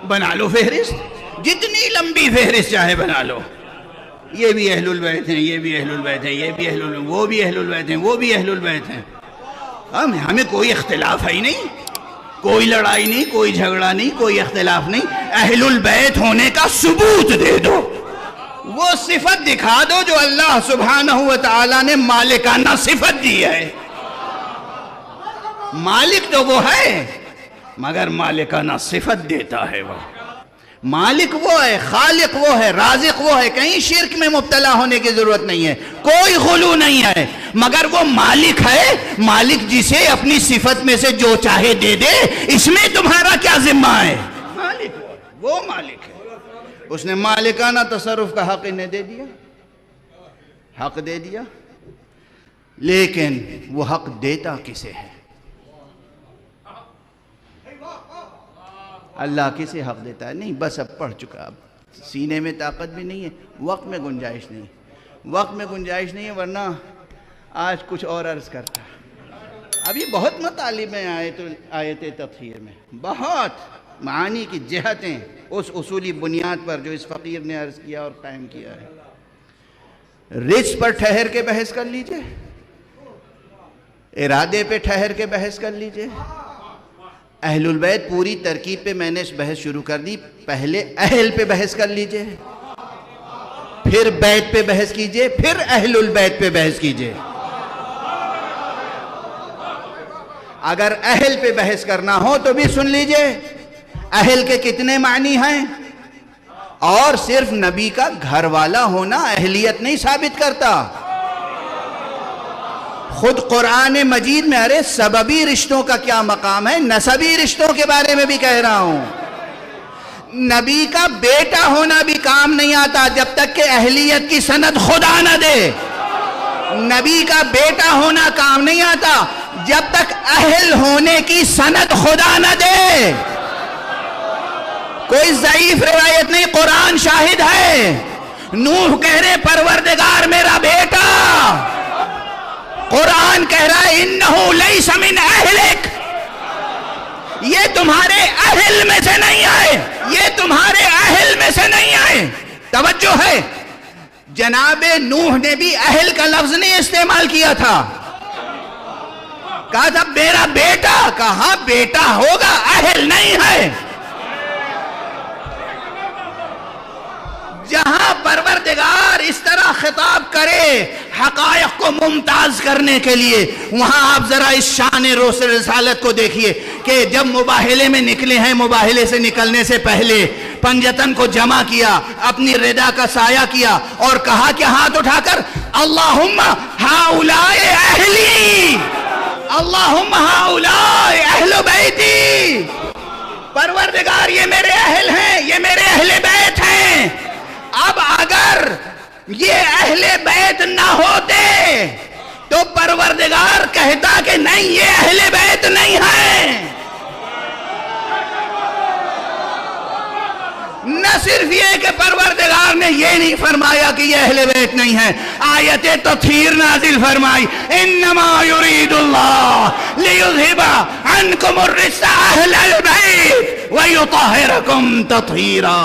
بنا لو فہرست، جتنی لمبی فہرست چاہے بنا لو، یہ بھی اہل البیت ہیں، یہ بھی اہل البیت ہیں، یہ بھی اہل البیت، وہ بھی اہل البیت ہیں، وہ بھی اہل البیت ہیں۔ ہمیں کوئی اختلاف ہے ہی نہیں، کوئی لڑائی نہیں، کوئی جھگڑا نہیں، کوئی اختلاف نہیں۔ اہل البیت ہونے کا ثبوت دے دو، وہ صفت دکھا دو جو اللہ سبحانہ و تعالیٰ نے مالکانہ صفت دی ہے۔ مالک تو وہ ہے مگر مالکانہ صفت دیتا ہے، وہ مالک وہ ہے، خالق وہ ہے، رازق وہ ہے، کہیں شرک میں مبتلا ہونے کی ضرورت نہیں ہے، کوئی غلو نہیں ہے، مگر وہ مالک ہے، مالک جسے اپنی صفت میں سے جو چاہے دے دے، اس میں تمہارا کیا ذمہ ہے؟ مالک وہ مالک ہے، اس نے مالکانہ تصرف کا حق انہیں دے دیا، حق دے دیا، لیکن وہ حق دیتا کسے ہے؟ اللہ کسے حق دیتا ہے؟ نہیں، بس اب پڑھ چکا، اب سینے میں طاقت بھی نہیں ہے، وقت میں گنجائش نہیں، وقت میں گنجائش نہیں ہے، ورنہ آج کچھ اور عرض کرتا۔ ابھی بہت مطالب ہیں آیت تطہیر میں، بہت معانی کی جہتیں اس اصولی بنیاد پر جو اس فقیر نے عرض کیا اور قائم کیا ہے۔ رزق پر ٹھہر کے بحث کر لیجئے، ارادے پہ ٹھہر کے بحث کر لیجئے۔ اہل البیت پوری ترکیب پہ میں نے بحث شروع کر دی، پہلے اہل پہ بحث کر لیجئے، پھر بیت پہ بحث کیجئے، پھر اہل البیت پہ بحث کیجئے۔ اگر اہل پہ بحث کرنا ہو تو بھی سن لیجئے اہل کے کتنے معنی ہیں، اور صرف نبی کا گھر والا ہونا اہلیت نہیں ثابت کرتا۔ خود قرآن مجید میں ارے سببی رشتوں کا کیا مقام ہے، نسبی رشتوں کے بارے میں بھی کہہ رہا ہوں۔ نبی کا بیٹا ہونا بھی کام نہیں آتا جب تک کہ اہلیت کی سند خدا نہ دے۔ نبی کا بیٹا ہونا کام نہیں آتا جب تک اہل ہونے کی سند خدا نہ دے۔ کوئی ضعیف روایت نہیں، قرآن شاہد ہے۔ نوح کہہ رہے پروردگار میرا بیٹا، قرآن کہہ رہا ہے انہو لیس من اہلک، یہ تمہارے اہل میں سے نہیں آئے، یہ تمہارے اہل میں سے نہیں آئے۔ توجہ ہے، جناب نوح نے بھی اہل کا لفظ نہیں استعمال کیا تھا، کہا تھا میرا بیٹا، کہا بیٹا ہوگا، اہل نہیں ہے۔ جہاں پروردگار اس طرح خطاب کرے حقائق کو ممتاز کرنے کے لیے، وہاں آپ ذرا اس شان رسالت کو دیکھیے کہ جب مباہلے میں نکلے ہیں، مباہلے سے نکلنے سے پہلے پنجتن کو جمع کیا، اپنی ردا کا سایہ کیا اور کہا کہ ہاتھ اٹھا کر اللہم ہؤلاء اہلی، اللہم ہؤلاء اہل بیتی، پروردگار یہ میرے اہل ہیں، یہ میرے اہل بیت ہیں۔ اب اگر یہ اہل بیت نہ ہوتے تو پروردگار کہتا کہ نہیں یہ اہل بیت نہیں ہے۔ نہ صرف یہ کہ پروردگار نے یہ نہیں فرمایا کہ یہ اہل بیت نہیں ہے، آیت تطہیر نازل فرمائی انما یرید اللہ لیذہب عنکم الرجس اہل البیت ویطہرکم تطہیرا۔